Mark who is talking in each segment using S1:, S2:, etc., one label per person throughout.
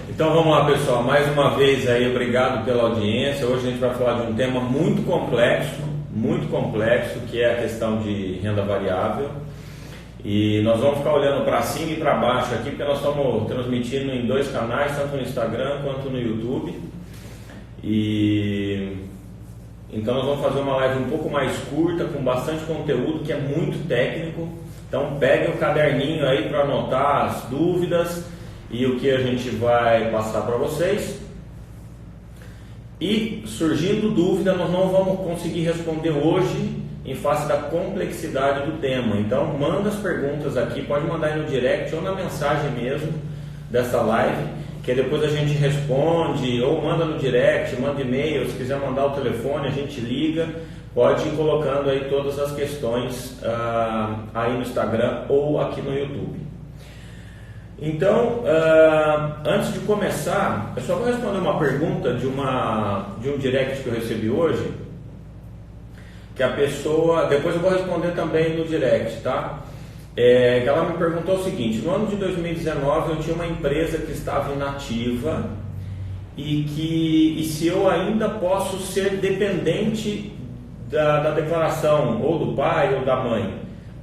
S1: Então vamos lá, pessoal, mais uma vez aí, obrigado pela audiência. Hoje a gente vai falar de um tema muito complexo, que é a questão de renda variável. E nós vamos ficar olhando para cima e para baixo aqui, porque nós estamos transmitindo em dois canais, tanto no Instagram quanto no YouTube. E então nós vamos fazer uma live um pouco mais curta, com bastante conteúdo, que é muito técnico. Então pegue o caderninho aí para anotar as dúvidas e o que a gente vai passar para vocês. E surgindo dúvida, nós não vamos conseguir responder hoje em face da complexidade do tema. Então manda as perguntas aqui, pode mandar aí no direct ou na mensagem mesmo dessa live, que depois a gente responde, ou manda no direct, manda e-mail, se quiser mandar o telefone a gente liga, pode ir colocando aí todas as questões aí no Instagram ou aqui no YouTube. Então, antes de começar, eu só vou responder uma pergunta de um direct que eu recebi hoje, que a pessoa, depois eu vou responder também no direct, tá? Que ela me perguntou o seguinte: no ano de 2019 eu tinha uma empresa que estava inativa e se eu ainda posso ser dependente da declaração, ou do pai ou da mãe.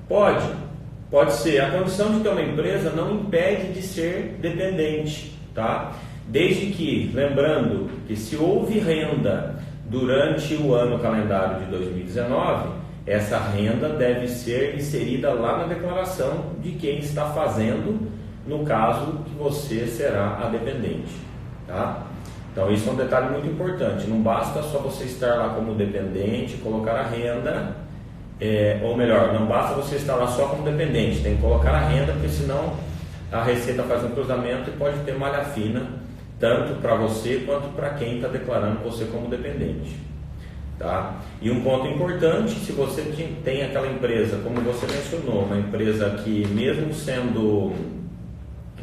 S1: Pode ser. A condição de ter uma empresa não impede de ser dependente, tá? Desde que, lembrando que se houve renda durante o ano calendário de 2019, essa renda deve ser inserida lá na declaração de quem está fazendo, no caso que você será a dependente, tá? Então isso é um detalhe muito importante. Não basta só você estar lá como dependente, colocar a renda, ou melhor, não basta você estar lá só como dependente, tem que colocar a renda, porque senão a Receita faz um cruzamento e pode ter malha fina, tanto para você quanto para quem está declarando você como dependente, tá? E um ponto importante: se você tem aquela empresa, como você mencionou, uma empresa que mesmo sendo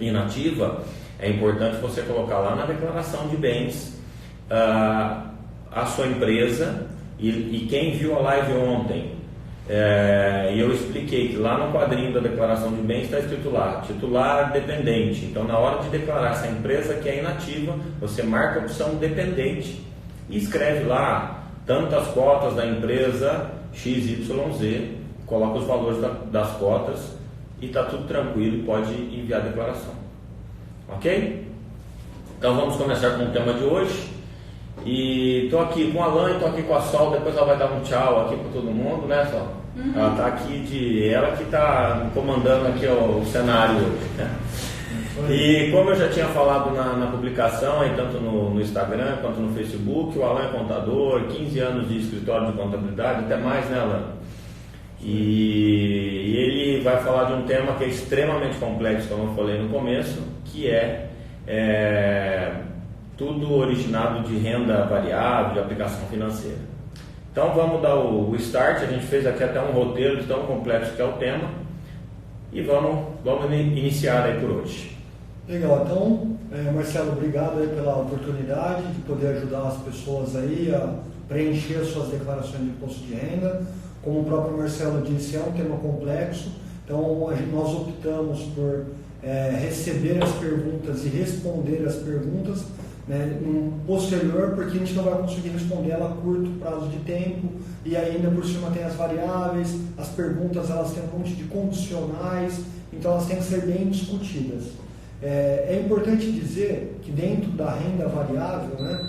S1: inativa, é importante você colocar lá na declaração de bens a sua empresa. E quem viu a live ontem, e eu expliquei que lá no quadrinho da declaração de bens está escrito lá, titular dependente. Então na hora de declarar essa empresa que é inativa, você marca a opção dependente e escreve lá tantas cotas da empresa XYZ, coloca os valores das cotas e está tudo tranquilo e pode enviar a declaração. Ok? Então vamos começar com o tema de hoje. E estou aqui com a Alain, estou aqui com a Sol, depois ela vai dar um tchau aqui para todo mundo, né, Sol? Uhum. Ela está aqui, ela que está comandando aqui o cenário hoje, né? E como eu já tinha falado na publicação, aí, tanto no Instagram quanto no Facebook, o Alain é contador, 15 anos de escritório de contabilidade, até mais, né, Alain? E ele vai falar de um tema que é extremamente complexo, como eu falei no começo, que é tudo originado de renda variável, de aplicação financeira. Então vamos dar o start. A gente fez aqui até um roteiro de tão complexo que é o tema e vamos iniciar aí por hoje.
S2: Legal, então Marcelo, obrigado aí pela oportunidade de poder ajudar as pessoas aí a preencher suas declarações de imposto de renda. Como o próprio Marcelo disse, é um tema complexo, então nós optamos por receber as perguntas e responder as perguntas, né, posterior, porque a gente não vai conseguir responder ela a curto prazo de tempo, e ainda por cima tem as variáveis, as perguntas elas têm um monte de condicionais, então elas têm que ser bem discutidas. É importante dizer que dentro da renda variável, né,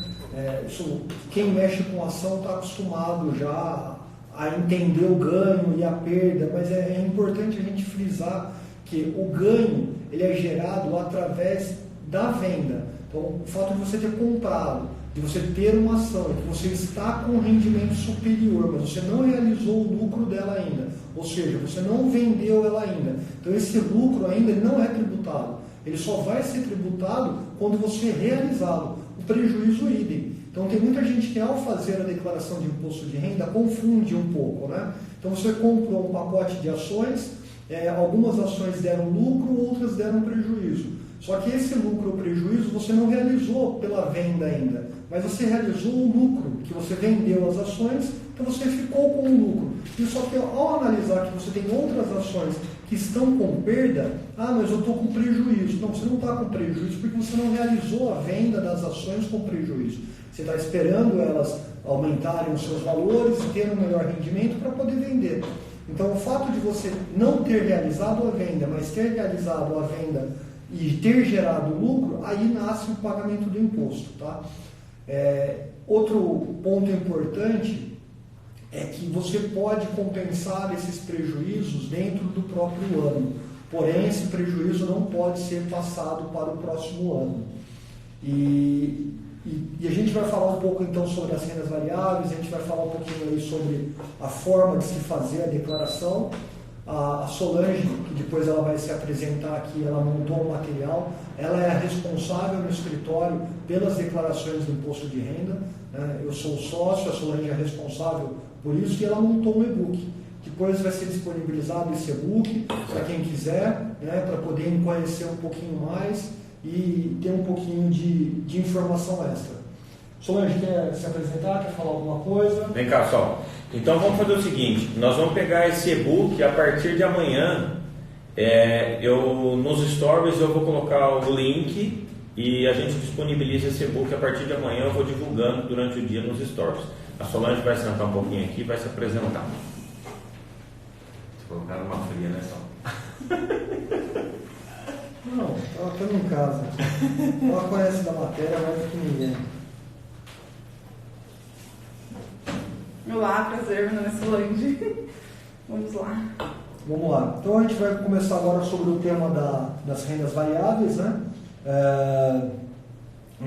S2: quem mexe com ação está acostumado já a entender o ganho e a perda, mas é importante a gente frisar que o ganho ele é gerado através da venda. Então, o fato de você ter comprado, de você ter uma ação, que você está com um rendimento superior, mas você não realizou o lucro dela ainda, ou seja, você não vendeu ela ainda. Então, esse lucro ainda não é tributado. Ele só vai ser tributado quando você realizá-lo. O prejuízo idem. Então, tem muita gente que, ao fazer a declaração de imposto de renda, confunde um pouco, né? Então, você comprou um pacote de ações, algumas ações deram lucro, outras deram prejuízo. Só que esse lucro ou prejuízo você não realizou pela venda ainda, mas você realizou o lucro, que você vendeu as ações, então você ficou com o lucro. E só que ao analisar que você tem outras ações que estão com perda. Mas eu estou com prejuízo. Não, você não está com prejuízo porque você não realizou a venda das ações com prejuízo. Você está esperando elas aumentarem os seus valores e ter um melhor rendimento para poder vender. Então, o fato de você não ter realizado a venda, mas ter realizado a venda e ter gerado lucro, aí nasce o pagamento do imposto. Tá? Outro ponto importante é que você pode compensar esses prejuízos dentro do próprio ano. Porém, esse prejuízo não pode ser passado para o próximo ano. E a gente vai falar um pouco então sobre as rendas variáveis, a gente vai falar um pouquinho aí sobre a forma de se fazer a declaração. A Solange, que depois ela vai se apresentar aqui, ela montou o material, ela é a responsável no escritório pelas declarações do imposto de renda, né? Eu sou o sócio, a Solange é responsável por isso e ela montou um e-book. Depois vai ser disponibilizado esse e-book para quem quiser, né? Para poder conhecer um pouquinho mais e ter um pouquinho de informação extra. Solange, quer se apresentar? Quer falar alguma coisa?
S1: Vem cá, Sol. Então vamos fazer o seguinte, nós vamos pegar esse e-book a partir de amanhã, nos stories eu vou colocar o link e a gente disponibiliza esse e-book a partir de amanhã, eu vou divulgando durante o dia nos stories. A Solange vai sentar um pouquinho aqui e vai se apresentar. Vou colocar numa fria, né, Sol?
S2: Não, ela está em casa. Ela conhece da matéria mais do que ninguém.
S3: Olá, prazer, meu nome é Solange. Vamos lá.
S2: Vamos lá. Então a gente vai começar agora sobre o tema das rendas variáveis, né?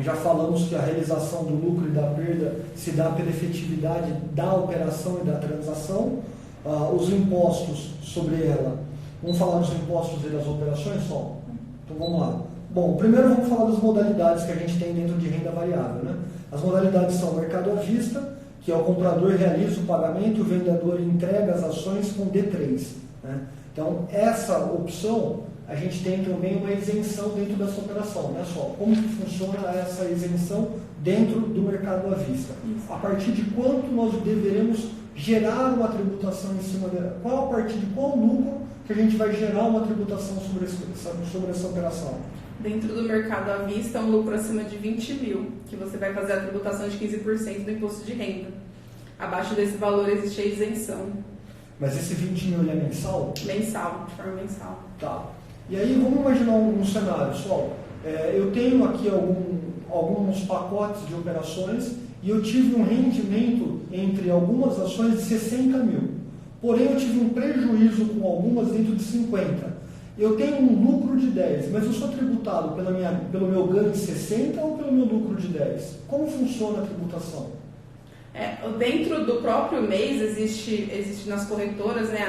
S2: Já falamos que a realização do lucro e da perda se dá pela efetividade da operação e da transação. Os impostos sobre ela. Vamos falar dos impostos e das operações, só? Então vamos lá. Bom, primeiro vamos falar das modalidades que a gente tem dentro de renda variável, né? As modalidades são o mercado à vista, que é o comprador realiza o pagamento e o vendedor entrega as ações com D3. Né? Então, essa opção, a gente tem também uma isenção dentro dessa operação. Né? Só como que funciona essa isenção dentro do mercado à vista? A partir de quanto nós deveremos gerar uma tributação em cima dela? A partir de qual lucro que a gente vai gerar uma tributação sobre essa operação?
S3: Dentro do mercado à vista, um lucro acima de 20 mil, que você vai fazer a tributação de 15% do imposto de renda. Abaixo desse valor existe a isenção.
S2: Mas esse 20 mil é mensal?
S3: Mensal, de forma mensal.
S2: Tá. E aí, vamos imaginar um cenário, pessoal. Eu tenho aqui alguns pacotes de operações e eu tive um rendimento entre algumas ações de 60 mil. Porém, eu tive um prejuízo com algumas dentro de 50. Eu tenho um lucro de 10, mas eu sou tributado pelo meu ganho de 60 ou pelo meu lucro de 10? Como funciona a tributação?
S3: Dentro do próprio mês, existe nas corretoras, né,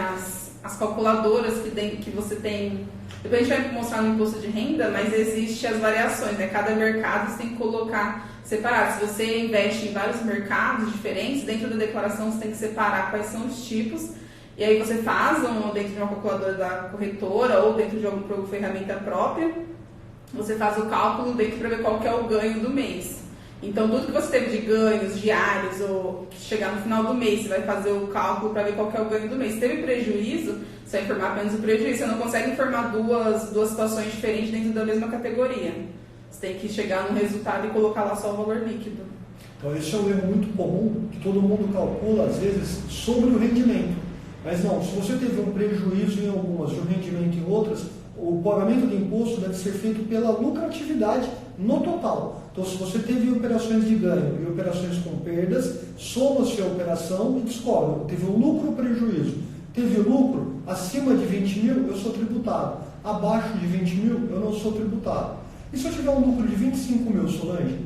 S3: as calculadoras que você tem. Depois a gente vai mostrar no imposto de renda, mas existem as variações, né? Cada mercado você tem que colocar separado. Se você investe em vários mercados diferentes, dentro da declaração você tem que separar quais são os tipos. E aí você faz dentro de uma calculadora da corretora ou dentro de alguma ferramenta própria, você faz o cálculo dentro para ver qual que é o ganho do mês. Então tudo que você teve de ganhos diários ou que chegar no final do mês, você vai fazer o cálculo para ver qual que é o ganho do mês. Se teve prejuízo, você vai informar apenas o prejuízo. Você não consegue informar duas situações diferentes dentro da mesma categoria. Você tem que chegar no resultado e colocar lá só o valor líquido.
S2: Então esse é um erro muito comum que todo mundo calcula às vezes sobre o rendimento. Mas não, se você teve um prejuízo em algumas e um rendimento em outras, o pagamento de imposto deve ser feito pela lucratividade no total. Então, se você teve operações de ganho e operações com perdas, soma-se a operação e descobre, teve um lucro ou prejuízo. Teve lucro acima de 20 mil, eu sou tributado. Abaixo de 20 mil, eu não sou tributado. E se eu tiver um lucro de 25 mil, Solange,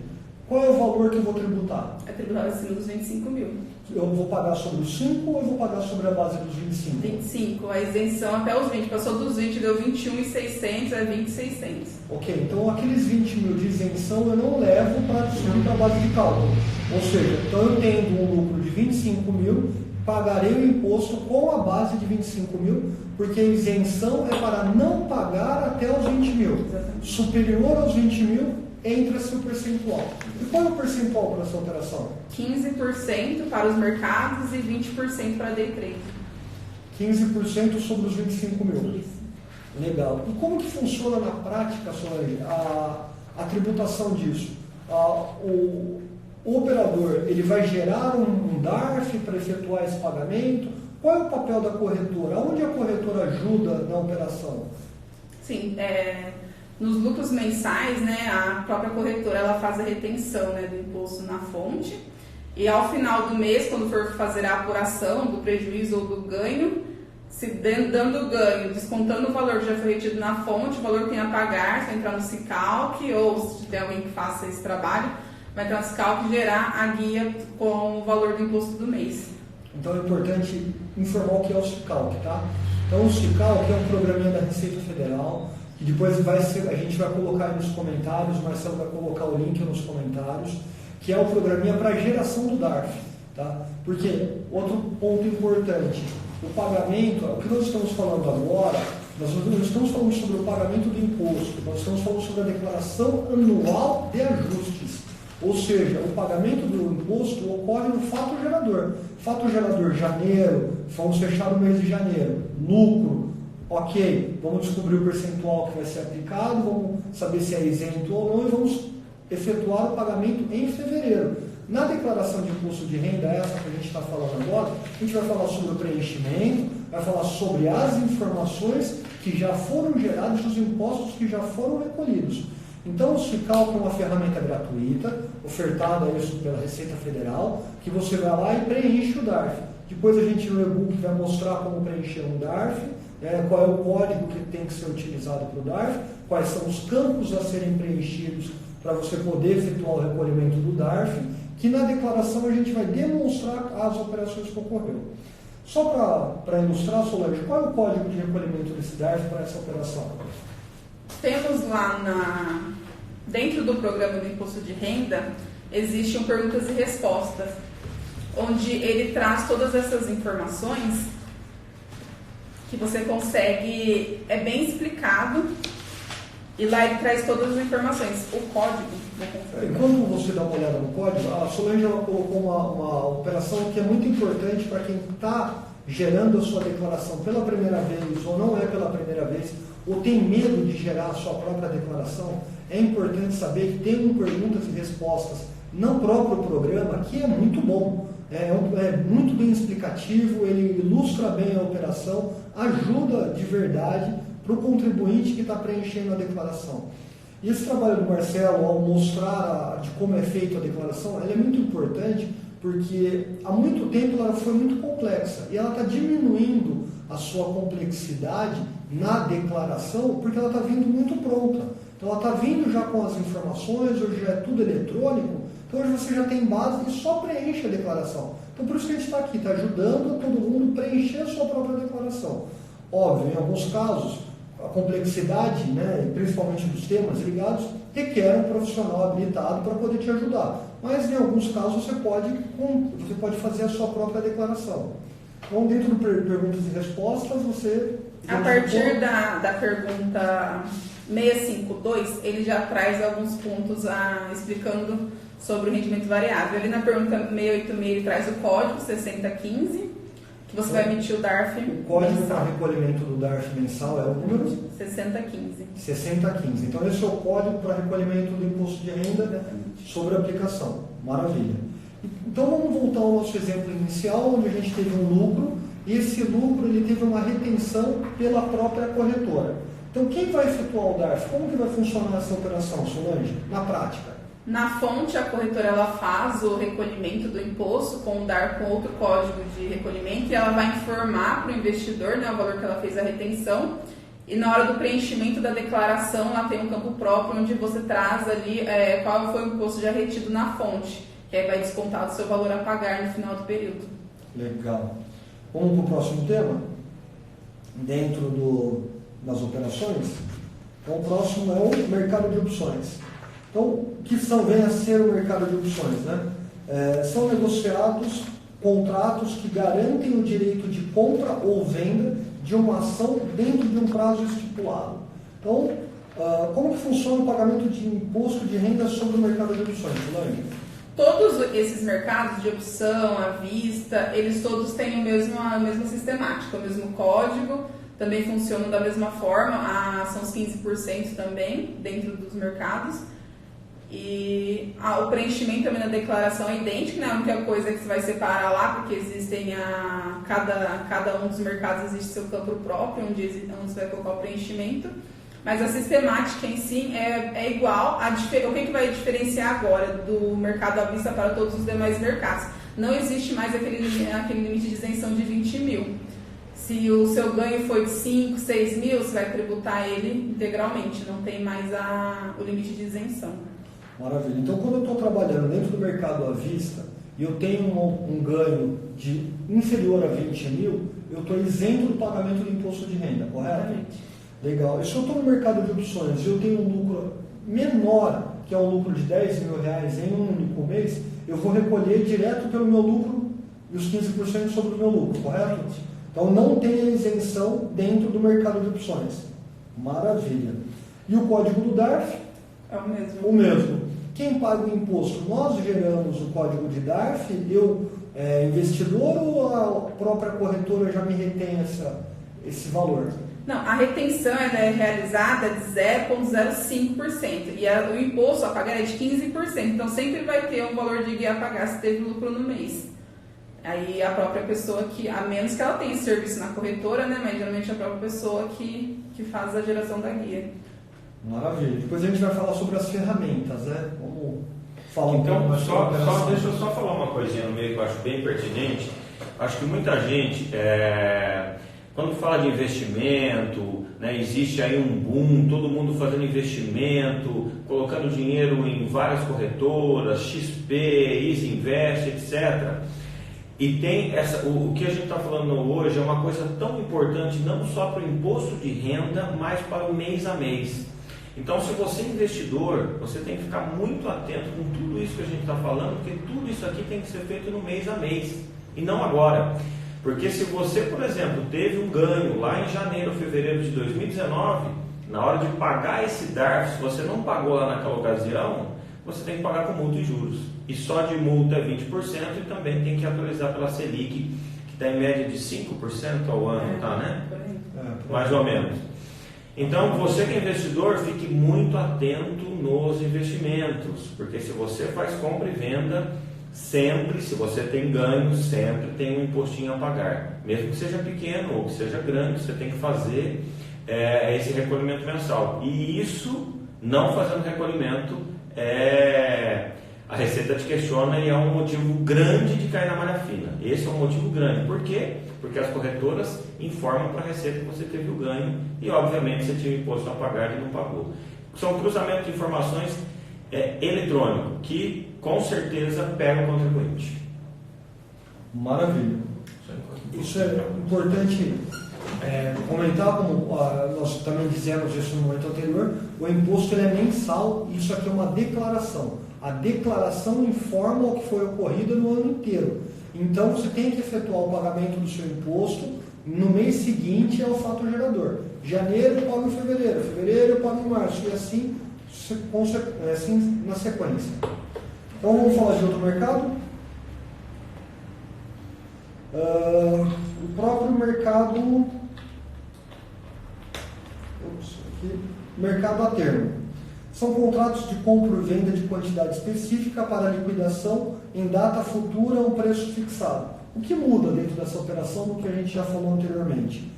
S2: qual é o valor que eu vou tributar?
S3: É tributado acima dos 25 mil.
S2: Eu vou pagar sobre os 5 ou eu vou pagar sobre a base dos 25?
S3: 25, a isenção até os 20. Passou dos 20, deu 21.600, é 20.600.
S2: Ok, então aqueles 20 mil de isenção eu não levo para subir para a base de cálculo. Ou seja, então eu tendo um lucro de 25 mil, pagarei o imposto com a base de 25 mil, porque a isenção é para não pagar até os 20 mil.
S3: Exatamente.
S2: Superior aos 20 mil, entra-se o percentual. E qual é o percentual para essa operação?
S3: 15% para os mercados e 20% para day trade.
S2: 15% sobre os 25 mil.
S3: Isso.
S2: Legal. E como que funciona na prática, Solange, a tributação disso? O operador, ele vai gerar um DARF para efetuar esse pagamento? Qual é o papel da corretora? Onde a corretora ajuda na operação?
S3: Sim, nos lucros mensais, né, a própria corretora ela faz a retenção, né, do imposto na fonte, e ao final do mês, quando for fazer a apuração do prejuízo ou do ganho, se dando ganho, descontando o valor que já foi retido na fonte, o valor que tem a pagar, se entrar no Sicalc, ou se tiver alguém que faça esse trabalho, vai entrar no Sicalc e gerar a guia com o valor do imposto do mês.
S2: Então é importante informar o que é o Sicalc, tá? Então o Sicalc é um programinha da Receita Federal, que depois a gente vai colocar aí nos comentários, o Marcelo vai colocar o link nos comentários, que é o programinha para geração do DARF, tá? Porque, outro ponto importante, o pagamento, o que nós estamos falando agora, nós não estamos falando sobre o pagamento do imposto, nós estamos falando sobre a declaração anual de ajustes. Ou seja, o pagamento do imposto ocorre no fato gerador. Fato gerador, janeiro, vamos fechar o mês de janeiro. Lucro, ok, vamos descobrir o percentual que vai ser aplicado, vamos saber se é isento ou não e vamos efetuar o pagamento em fevereiro. Na declaração de imposto de renda, essa que a gente está falando agora, a gente vai falar sobre o preenchimento, vai falar sobre as informações que já foram geradas, os impostos que já foram recolhidos. Então, o Sicalc é uma ferramenta gratuita, ofertada isso pela Receita Federal, que você vai lá e preenche o DARF. Depois a gente no e-book vai mostrar como preencher um DARF, qual é o código que tem que ser utilizado para o DARF, quais são os campos a serem preenchidos para você poder efetuar o recolhimento do DARF, que na declaração a gente vai demonstrar as operações que ocorreram. Só para ilustrar, Solange, qual é o código de recolhimento desse DARF para essa operação?
S3: Temos lá dentro do programa do imposto de renda, existem perguntas e respostas, onde ele traz todas essas informações que você consegue, é bem explicado, e lá ele traz todas as informações, o código.
S2: Quando você dá uma olhada no código, a Solange ela colocou uma operação que é muito importante para quem está gerando a sua declaração pela primeira vez ou não é pela primeira vez, ou tem medo de gerar a sua própria declaração. É importante saber que tem perguntas e respostas no próprio programa, que é muito bom, é muito bem explicativo, ele ilustra bem a operação, ajuda de verdade para o contribuinte que está preenchendo a declaração. E esse trabalho do Marcelo, ao mostrar de como é feita a declaração, ele é muito importante porque há muito tempo ela foi muito complexa e ela está diminuindo a sua complexidade na declaração porque ela está vindo muito pronta. Então ela está vindo já com as informações, hoje já é tudo eletrônico, então hoje você já tem base e só preenche a declaração. Então por isso que a gente está aqui, está ajudando todo mundo a preencher a sua própria declaração. Óbvio, em alguns casos, a complexidade, né, principalmente dos temas ligados, requer um profissional habilitado para poder te ajudar. Mas em alguns casos você pode fazer a sua própria declaração. Então, dentro do perguntas e respostas, você...
S3: A partir da pergunta 652, ele já traz alguns pontos explicando sobre o rendimento variável. Ali na pergunta 686 ele traz o código 6015, que você vai emitir o DARF mensal.
S2: O código para recolhimento do DARF mensal é o número?
S3: 6015.
S2: 6015. Então esse é o código para recolhimento do imposto de renda sobre a aplicação. Maravilha. Então vamos voltar ao nosso exemplo inicial, onde a gente teve um lucro, e esse lucro ele teve uma retenção pela própria corretora. Então quem vai efetuar o DARF? Como que vai funcionar essa operação, Solange, na prática?
S3: Na fonte, a corretora ela faz o recolhimento do imposto com o DARF com outro código de recolhimento e ela vai informar para o investidor, né, o valor que ela fez a retenção. E na hora do preenchimento da declaração, ela tem um campo próprio onde você traz ali qual foi o imposto já retido na fonte, que aí vai descontar do seu valor a pagar no final do período.
S2: Legal. Vamos para o próximo tema? Dentro das operações. Então, o próximo é o mercado de opções. Então, o que vem a ser o mercado de opções? Né? São negociados contratos que garantem o direito de compra ou venda de uma ação dentro de um prazo estipulado. Então, como que funciona o pagamento de imposto de renda sobre o mercado de opções, Solange?
S3: Todos esses mercados de opção, à vista, eles todos têm a mesma sistemática, o mesmo código. também funcionam da mesma forma, são os 15% também dentro dos mercados. E o preenchimento também na declaração é idêntico, né? A única coisa é que você vai separar lá, porque existem cada um dos mercados existe seu campo próprio, onde você vai colocar o preenchimento. Mas a sistemática em si é igual. O que vai diferenciar agora do mercado à vista para todos os demais mercados? Não existe mais aquele limite de isenção de 20 mil. Se o seu ganho foi de 5, 6 mil, você vai tributar ele integralmente, não tem mais o limite de isenção.
S2: Maravilha. Então, quando eu estou trabalhando dentro do mercado à vista e eu tenho um ganho inferior a 20 mil, eu estou isento do pagamento do imposto de renda, correto?
S3: Exatamente.
S2: Legal. E se eu estou no mercado de opções e eu tenho um lucro menor, que é um lucro de 10 mil reais em um único mês, eu vou recolher direto pelo meu lucro e os 15% sobre o meu lucro, correto? Então, não tem a isenção dentro do mercado de opções. Maravilha. E o código do DARF?
S3: É o mesmo.
S2: O mesmo. Quem paga o imposto? Nós geramos o código de DARF, investidor, ou a própria corretora já me retém esse valor?
S3: Não, a retenção é realizada de 0,05% e o imposto a pagar é de 15%. Então sempre vai ter um valor de guia a pagar se teve lucro no mês. Aí a própria pessoa a menos que ela tenha esse serviço na corretora, né? Mas geralmente a própria pessoa que faz a geração da guia.
S2: Maravilha. Depois a gente vai falar sobre as ferramentas, né? Vamos falar um pouco
S1: Então,
S2: mais sobre a
S1: deixa eu só falar uma coisinha no meio que eu acho bem pertinente. Acho que muita gente, quando fala de investimento, né, existe aí um boom, todo mundo fazendo investimento, colocando dinheiro em várias corretoras, XP, Easy Invest, etc. E tem o que a gente está falando hoje é uma coisa tão importante não só para o imposto de renda, mas para o mês a mês. Então, se você é investidor, você tem que ficar muito atento com tudo isso que a gente está falando, porque tudo isso aqui tem que ser feito no mês a mês, e não agora. Porque se você, por exemplo, teve um ganho lá em janeiro, fevereiro de 2019, na hora de pagar esse DARF, se você não pagou lá naquela ocasião, você tem que pagar com multa e juros. E só de multa é 20% e também tem que atualizar pela Selic, que está em média de 5% ao ano, tá, né? Mais ou menos. Então, você que é investidor, fique muito atento nos investimentos, porque se você faz compra e venda, sempre, se você tem ganho, sempre tem um impostinho a pagar. Mesmo que seja pequeno ou que seja grande, você tem que fazer esse recolhimento mensal. E isso, não fazendo recolhimento, a Receita te questiona e é um motivo grande de cair na malha fina. Esse é um motivo grande. Por quê? Porque as corretoras informam para a Receita que você teve o ganho e, obviamente, você tinha imposto a pagar e não pagou. São cruzamentos de informações eletrônico que, com certeza, pega o contribuinte.
S2: Maravilha. Isso é importante comentar, como nós também dizemos isso no momento anterior, o imposto ele é mensal, isso aqui é uma declaração. A declaração informa o que foi ocorrido no ano inteiro. Então, você tem que efetuar o pagamento do seu imposto no mês seguinte ao fato gerador. Janeiro eu pago em fevereiro, fevereiro eu pago em março, e assim na sequência. Então, vamos falar de outro mercado. O próprio mercado... mercado a termo. São contratos de compra e venda de quantidade específica para liquidação em data futura a um preço fixado. O que muda dentro dessa operação do que a gente já falou anteriormente?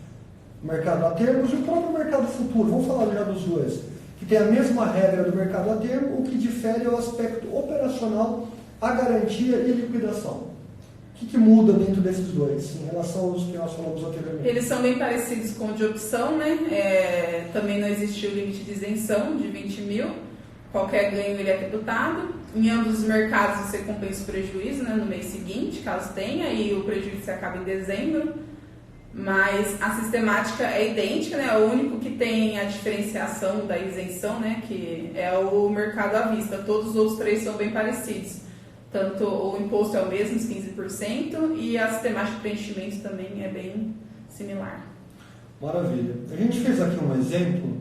S2: Mercado a termos e o próprio mercado futuro. Vamos falar já dos dois. Que tem a mesma regra do mercado a termo, o que difere é o aspecto operacional, a garantia e a liquidação. O que muda dentro desses dois, em relação aos que nós falamos anteriormente?
S3: Eles são bem parecidos com o de opção, né? Também não existe o limite de isenção de 20 mil. Qualquer ganho ele é tributado. Em ambos os mercados você compensa o prejuízo, né, no mês seguinte, caso tenha, e o prejuízo se acaba em dezembro. Mas a sistemática é idêntica, né? O único que tem a diferenciação da isenção, né, que é o mercado à vista. Todos os outros três são bem parecidos. Tanto o imposto é o mesmo, os 15%, e a sistemática de preenchimento também é bem similar.
S2: Maravilha. A gente fez aqui um exemplo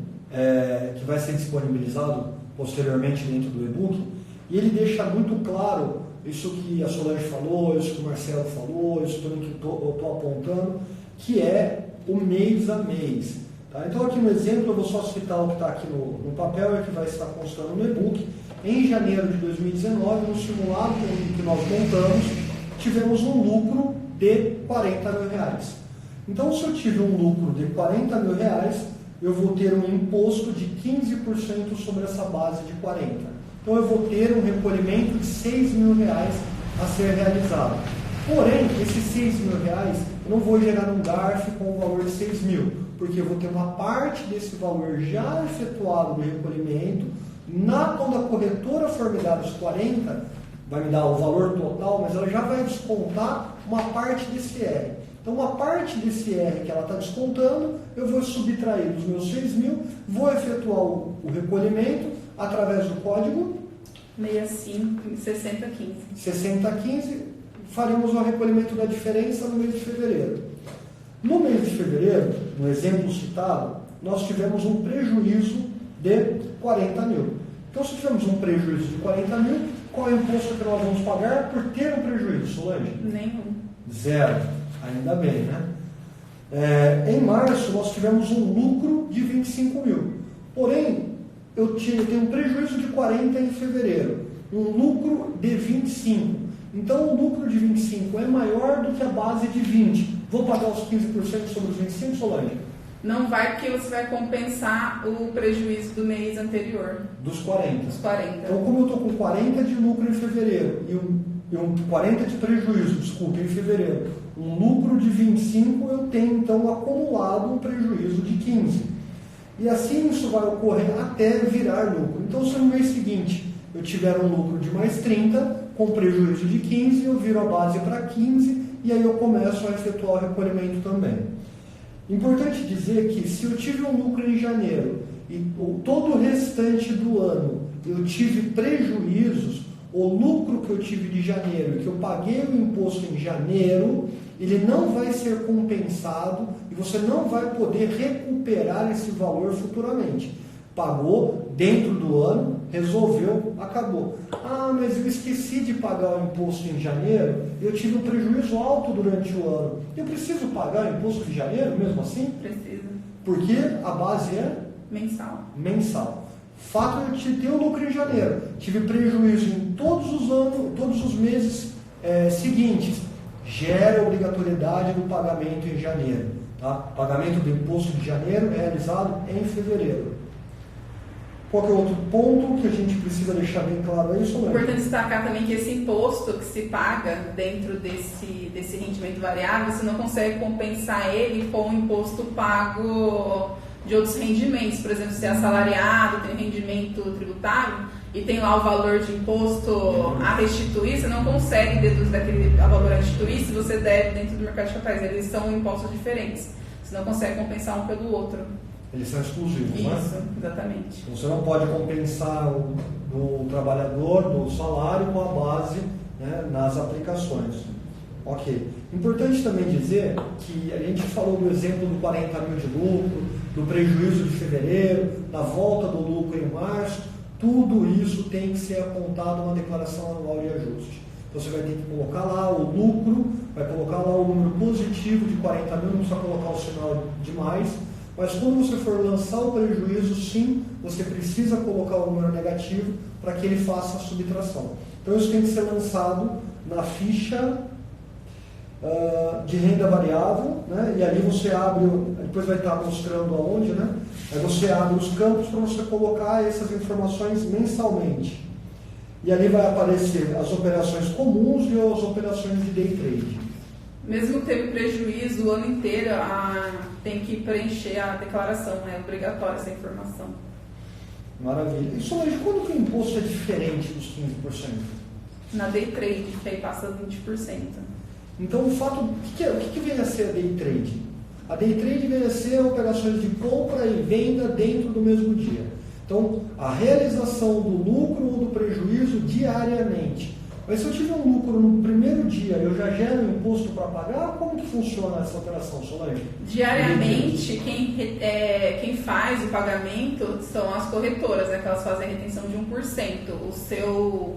S2: que vai ser disponibilizado posteriormente dentro do e-book, e ele deixa muito claro isso que a Solange falou, isso que o Marcelo falou, isso também que eu estou apontando, que é o mês a mês. Tá? Então aqui no exemplo eu vou só citar o que está aqui no papel e que vai estar constando no e-book. Em janeiro de 2019, no simulado que nós montamos, tivemos um lucro de R$40 mil. Então, se eu tive um lucro de R$40 mil, eu vou ter um imposto de 15% sobre essa base de 40. Então, eu vou ter um recolhimento de R$6 mil a ser realizado. Porém, esses R$6 mil, eu não vou gerar um GARF com o valor de 6 mil, porque eu vou ter uma parte desse valor já efetuado no recolhimento. Quando a corretora for me dar os 40, vai me dar o valor total, mas ela já vai descontar uma parte desse R. Então, uma parte desse R que ela está descontando, eu vou subtrair dos meus 6 mil, vou efetuar o recolhimento através do código
S3: 6015.
S2: Faremos o recolhimento da diferença no mês de fevereiro. No mês de fevereiro, no exemplo citado, nós tivemos um prejuízo de 40 mil. Então, se tivermos um prejuízo de 40 mil, qual é o imposto que nós vamos pagar por ter um prejuízo, Solange?
S3: Nenhum.
S2: 0. Ainda bem, né? Em março, nós tivemos um lucro de 25 mil. Porém, eu tenho um prejuízo de 40 em fevereiro, um lucro de 25. Então, o lucro de 25 é maior do que a base de 20. Vou pagar os 15% sobre os 25, Solange?
S3: Não vai, porque você vai compensar o prejuízo do mês anterior.
S2: Dos 40.
S3: Dos 40.
S2: Então, como eu estou com 40 de lucro em fevereiro e um 40 de prejuízo, desculpa, em fevereiro, um lucro de 25, eu tenho então acumulado um prejuízo de 15. E assim isso vai ocorrer até virar lucro. Então, se no mês seguinte eu tiver um lucro de mais 30, com prejuízo de 15, eu viro a base para 15 e aí eu começo a efetuar o recolhimento também. Importante dizer que se eu tive um lucro em janeiro e todo o restante do ano eu tive prejuízos, o lucro que eu tive de janeiro e que eu paguei o imposto em janeiro, ele não vai ser compensado e você não vai poder recuperar esse valor futuramente. Pagou dentro do ano, resolveu, acabou. Ah, mas eu esqueci de pagar o imposto em janeiro, eu tive um prejuízo alto durante o ano. Eu preciso pagar o imposto de janeiro mesmo assim?
S3: Precisa.
S2: Porque a base é?
S3: Mensal.
S2: Fato de ter o lucro em janeiro. Tive prejuízo em todos os anos, todos os meses seguintes. Gera obrigatoriedade do pagamento em janeiro. Tá? Pagamento do imposto de janeiro é realizado em fevereiro. Qual que é o outro ponto que a gente precisa deixar bem claro aí, Solange?
S3: É importante destacar também que esse imposto que se paga dentro desse rendimento variável, você não consegue compensar ele com o imposto pago de outros rendimentos. Por exemplo, se é assalariado, tem rendimento tributário e tem lá o valor de imposto a restituir, você não consegue deduzir daquele valor a restituir se você deve dentro do mercado de capitais. Eles são impostos diferentes. Você não consegue compensar um pelo outro.
S2: Eles são exclusivos,
S3: Isso,
S2: né?
S3: Exatamente.
S2: Você não pode compensar o trabalhador do salário com a base, né, nas aplicações. Ok. Importante também dizer que a gente falou do exemplo do 40 mil de lucro, do prejuízo de fevereiro, da volta do lucro em março. Tudo isso tem que ser apontado na declaração anual de ajuste. Então você vai ter que colocar lá o lucro, vai colocar lá o número positivo de 40 mil, não precisa colocar o sinal de mais. Mas quando você for lançar o prejuízo, sim, você precisa colocar o número negativo para que ele faça a subtração. Então isso tem que ser lançado na ficha de renda variável, né? E ali você abre, depois vai estar mostrando aonde, né? Aí você abre os campos para você colocar essas informações mensalmente. E ali vai aparecer as operações comuns e as operações de day trade.
S3: Mesmo que teve prejuízo o ano inteiro, tem que preencher a declaração, é obrigatória essa informação.
S2: Maravilha. E Solange, quando que o imposto é diferente dos 15%?
S3: Na day trade, que aí passa 20%.
S2: Então, o fato, o que vem a ser a day trade? A day trade vem a ser operações de compra e venda dentro do mesmo dia. Então, a realização do lucro ou do prejuízo diariamente. Mas se eu tiver um lucro no primeiro dia, eu já gero um imposto para pagar? Como que funciona essa operação, Solange?
S3: Diariamente, quem faz o pagamento são as corretoras, né, que elas fazem a retenção de 1%.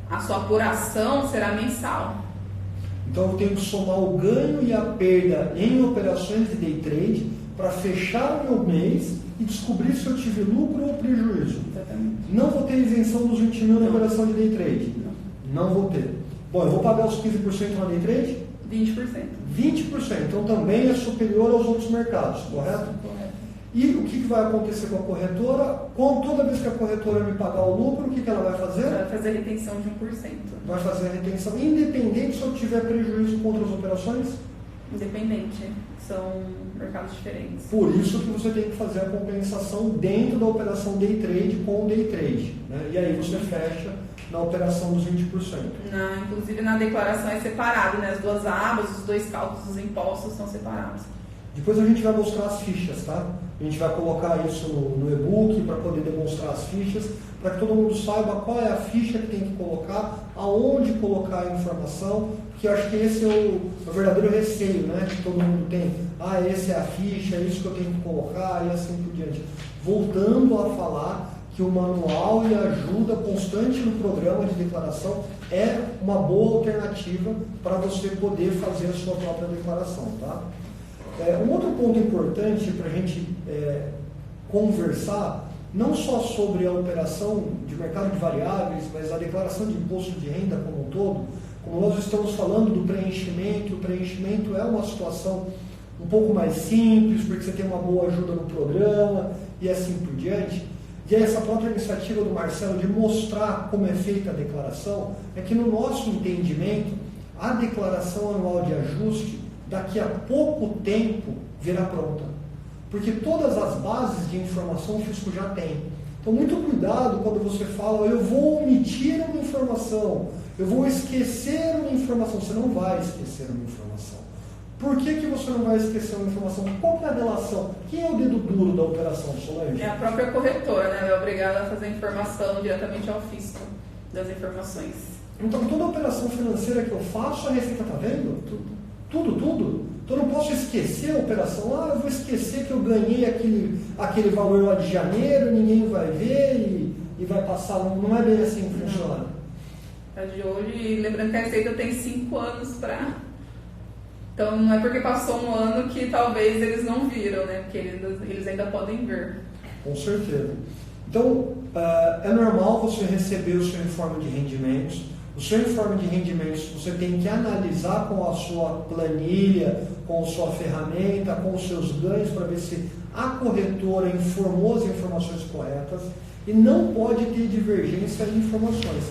S3: A sua apuração será mensal.
S2: Então eu tenho que somar o ganho e a perda em operações de day trade para fechar o meu mês e descobrir se eu tive lucro ou prejuízo.
S3: Exatamente.
S2: Não vou ter isenção dos 20 mil na operação de day trade. Não vou ter. Bom, eu vou pagar os 15% na day trade?
S3: 20%.
S2: 20%. Então também é superior aos outros mercados, correto?
S3: Correto.
S2: E o que vai acontecer com a corretora? Toda vez que a corretora me pagar o lucro, o que ela vai fazer?
S3: Vai fazer retenção de 1%.
S2: Vai fazer a retenção, independente se eu tiver prejuízo com outras operações?
S3: Independente. São mercados diferentes.
S2: Por isso que você tem que fazer a compensação dentro da operação day trade com o day trade. Né? E aí você fecha na operação dos 20%.
S3: Inclusive na declaração é separado, né? As duas abas, os dois cálculos dos impostos são separados.
S2: Depois a gente vai mostrar as fichas, tá? A gente vai colocar isso no e-book para poder demonstrar as fichas, para que todo mundo saiba qual é a ficha que tem que colocar, aonde colocar a informação, porque eu acho que esse é o verdadeiro receio, né? Que todo mundo tem. Essa é a ficha, é isso que eu tenho que colocar e assim por diante. Voltando a falar que o manual e a ajuda constante no programa de declaração é uma boa alternativa para você poder fazer a sua própria declaração, tá? Um outro ponto importante para a gente conversar, não só sobre a operação de mercado de variáveis, mas a declaração de imposto de renda como um todo, como nós estamos falando do preenchimento, o preenchimento é uma situação um pouco mais simples, porque você tem uma boa ajuda no programa e assim por diante. E essa própria iniciativa do Marcelo de mostrar como é feita a declaração, é que no nosso entendimento, a declaração anual de ajuste, daqui a pouco tempo, virá pronta. Porque todas as bases de informação o fisco já tem. Então, muito cuidado quando você fala, eu vou omitir uma informação, eu vou esquecer uma informação. Você não vai esquecer uma informação. Por que você não vai esquecer uma informação? Qual que é a relação? Quem é o dedo duro da operação, Solange?
S3: É a própria corretora, né? É obrigada a fazer a informação diretamente ao fisco das informações.
S2: Então, toda operação financeira que eu faço, a Receita está vendo? Tudo. Então, eu não posso esquecer a operação. Eu vou esquecer que eu ganhei aquele valor lá de janeiro, ninguém vai ver e vai passar. Não é bem assim que funciona.
S3: Está de olho e lembrando que a Receita tem 5 anos para... Então, não é porque passou um ano que talvez eles não viram, né? Porque eles ainda podem ver.
S2: Com certeza. Então, é normal você receber o seu informe de rendimentos. O seu informe de rendimentos você tem que analisar com a sua planilha, com a sua ferramenta, com os seus ganhos, para ver se a corretora informou as informações corretas e não pode ter divergência em informações.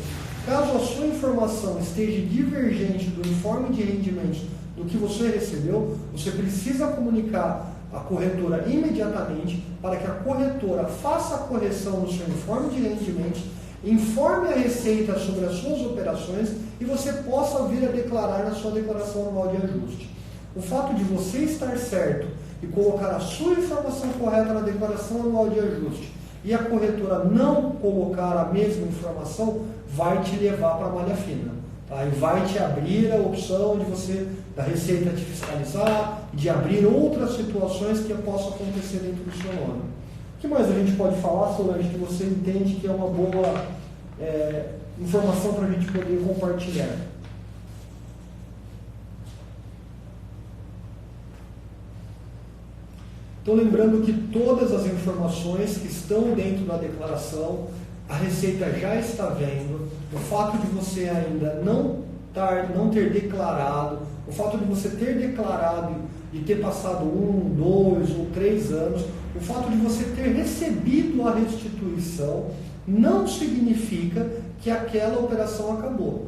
S2: Caso a sua informação esteja divergente do informe de rendimentos do que você recebeu, você precisa comunicar a corretora imediatamente para que a corretora faça a correção no seu informe de rendimentos, informe a Receita sobre as suas operações e você possa vir a declarar na sua declaração anual de ajuste. O fato de você estar certo e colocar a sua informação correta na declaração anual de ajuste e a corretora não colocar a mesma informação vai te levar para a malha fina. Tá? E vai te abrir a opção de você, da Receita te fiscalizar, de abrir outras situações que possam acontecer dentro do seu ano. O que mais a gente pode falar, Solange, que você entende que é uma boa informação para a gente poder compartilhar? Então, lembrando que todas as informações que estão dentro da declaração, a Receita já está vendo. O fato de você ainda não ter declarado, o fato de você ter declarado e ter passado 1, 2 ou 3 anos, o fato de você ter recebido a restituição não significa que aquela operação acabou.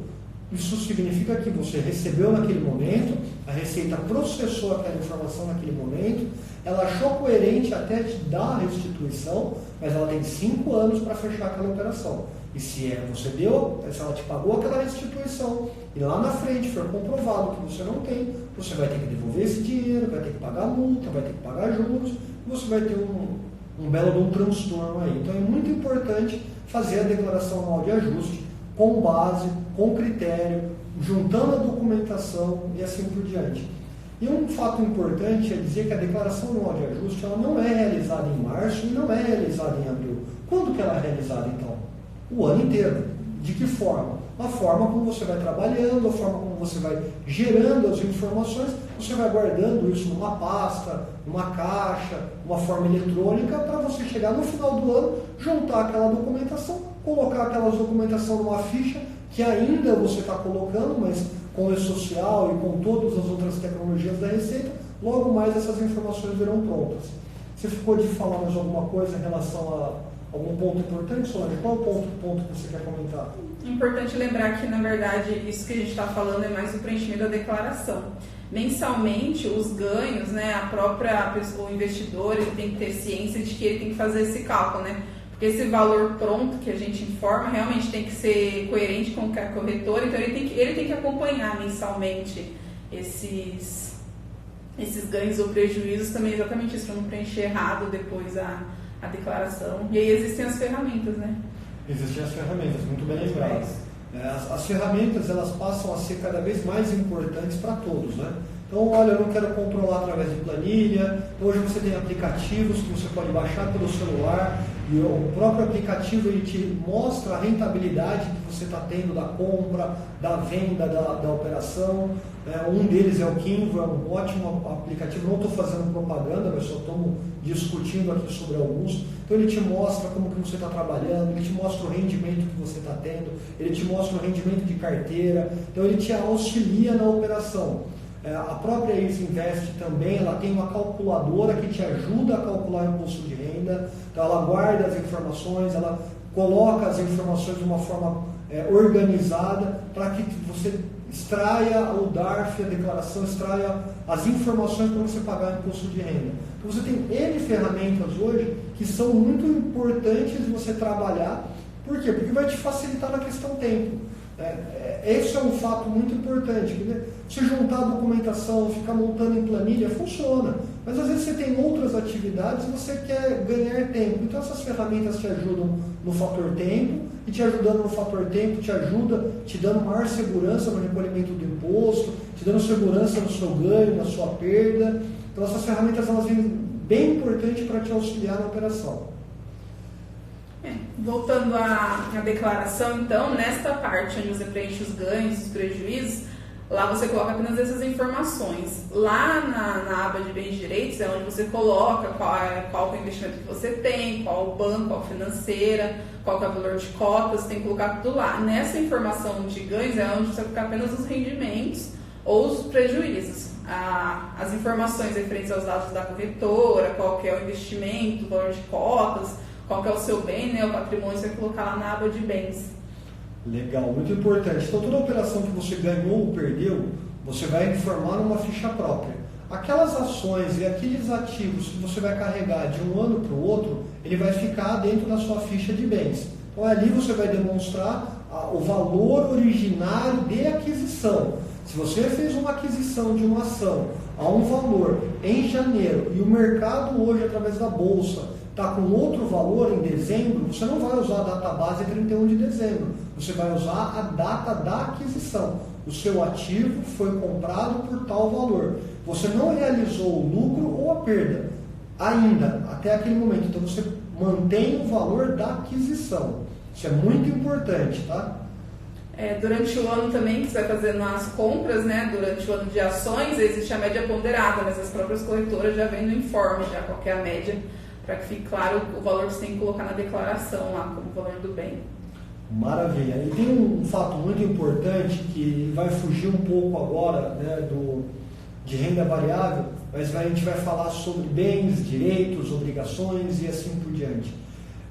S2: Isso significa que você recebeu naquele momento, a Receita processou aquela informação naquele momento, ela achou coerente até te dar a restituição, mas ela tem 5 anos para fechar aquela operação. E se você deu, se ela te pagou aquela restituição, e lá na frente for comprovado que você não tem, você vai ter que devolver esse dinheiro, vai ter que pagar multa, vai ter que pagar juros, e você vai ter um belo transtorno aí. Então é muito importante fazer a declaração anual de ajuste com base, com critério, juntando a documentação e assim por diante. E um fato importante é dizer que a declaração anual de ajuste ela não é realizada em março e não é realizada em abril. Quando que ela é realizada então? O ano inteiro. De que forma? A forma como você vai trabalhando, a forma como você vai gerando as informações, você vai guardando isso numa pasta, numa caixa, uma forma eletrônica, para você chegar no final do ano, juntar aquela documentação, colocar aquela documentação numa ficha que ainda você está colocando, mas com o E-Social e com todas as outras tecnologias da Receita, logo mais essas informações virão prontas. Você ficou de falar mais alguma coisa em relação a algum ponto importante, Solange? Qual é o ponto que você quer comentar?
S3: Importante lembrar que, na verdade, isso que a gente está falando é mais o preenchimento da declaração. Mensalmente, os ganhos, né, a própria pessoa, o investidor, ele tem que ter ciência de que ele tem que fazer esse cálculo, né? Porque esse valor pronto que a gente informa realmente tem que ser coerente com a corretora, então ele tem que acompanhar mensalmente esses ganhos ou prejuízos também, exatamente isso, para não preencher errado depois a declaração. E aí existem as ferramentas, né?
S2: Existem as ferramentas, muito bem lembrado. As ferramentas, elas passam a ser cada vez mais importantes para todos, né? Então, olha, eu não quero controlar através de planilha. Hoje você tem aplicativos que você pode baixar pelo celular e o próprio aplicativo ele te mostra a rentabilidade que você está tendo da compra, da venda, da operação. Um deles é o Kinvo, é um ótimo aplicativo. Não estou fazendo propaganda, mas só estou discutindo aqui sobre alguns. Então ele te mostra como que você está trabalhando, ele te mostra o rendimento que você está tendo, ele te mostra o rendimento de carteira. Então ele te auxilia na operação. A própria Isinvest também, ela tem uma calculadora que te ajuda a calcular o imposto de renda. Então ela guarda as informações, ela coloca as informações de uma forma organizada para que você extraia o DARF, a declaração, extraia as informações para você pagar o imposto de renda. Então você tem N ferramentas hoje que são muito importantes de você trabalhar. Por quê? Porque vai te facilitar na questão tempo. Esse é um fato muito importante. Se juntar a documentação, ficar montando em planilha, funciona. Mas às vezes você tem outras atividades e você quer ganhar tempo. Então essas ferramentas te ajudam no fator tempo, e te ajudando no fator tempo, te ajuda, te dando maior segurança no recolhimento do imposto, te dando segurança no seu ganho, na sua perda. Então essas ferramentas elas vêm bem importantes para te auxiliar na operação.
S3: Voltando à declaração, então, nesta parte onde você preenche os ganhos, os prejuízos, lá você coloca apenas essas informações. Lá na aba de bens e direitos é onde você coloca qual é o investimento que você tem, qual o banco, qual a financeira, qual é o valor de cotas, tem que colocar tudo lá. Nessa informação de ganhos é onde você coloca apenas os rendimentos ou os prejuízos. As informações referentes aos dados da corretora, qual que é o investimento, o valor de cotas, qual que é o seu bem, né, o patrimônio, você vai colocar lá na aba de bens.
S2: Legal, muito importante. Então toda operação que você ganhou ou perdeu, você vai informar numa ficha própria. Aquelas ações e aqueles ativos que você vai carregar de um ano para o outro, ele vai ficar dentro da sua ficha de bens. Então ali você vai demonstrar o valor originário de aquisição. Se você fez uma aquisição de uma ação a um valor em janeiro e o mercado hoje, através da bolsa, está com outro valor em dezembro, você não vai usar a data base 31 de dezembro. Você vai usar a data da aquisição. O seu ativo foi comprado por tal valor. Você não realizou o lucro ou a perda ainda, até aquele momento. Então você mantém o valor da aquisição. Isso é muito importante, tá?
S3: Durante o ano também, que você vai fazendo as compras, né? Durante o ano de ações, existe a média ponderada, mas as próprias corretoras já vêm no informe, já qual que é a média, para que fique claro o valor que você tem que colocar na declaração lá, como valor do bem.
S2: Maravilha. E tem um fato muito importante que vai fugir um pouco agora, né, de renda variável, mas a gente vai falar sobre bens, direitos, obrigações e assim por diante.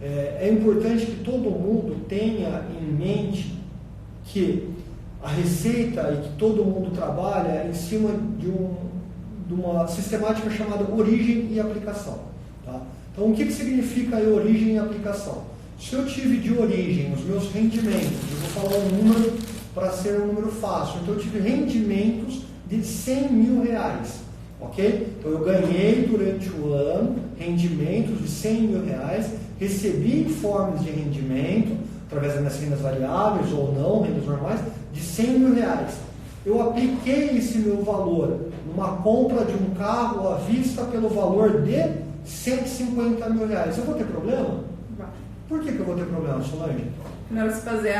S2: É importante que todo mundo tenha em mente que a receita e que todo mundo trabalha em cima de uma sistemática chamada origem e aplicação. Tá? Então, o que significa aí origem e aplicação? Se eu tive de origem os meus rendimentos, eu vou falar um número para ser um número fácil, então eu tive rendimentos de R$100 mil, ok? Então eu ganhei durante o ano rendimentos de R$100 mil, recebi informes de rendimento, através das minhas rendas variáveis ou não, rendas normais, de R$100 mil. Eu apliquei esse meu valor numa compra de um carro à vista pelo valor de R$150 mil. Eu vou ter problema?
S3: Vai.
S2: Por que eu vou ter problema, Solange?
S3: Na hora de você fazer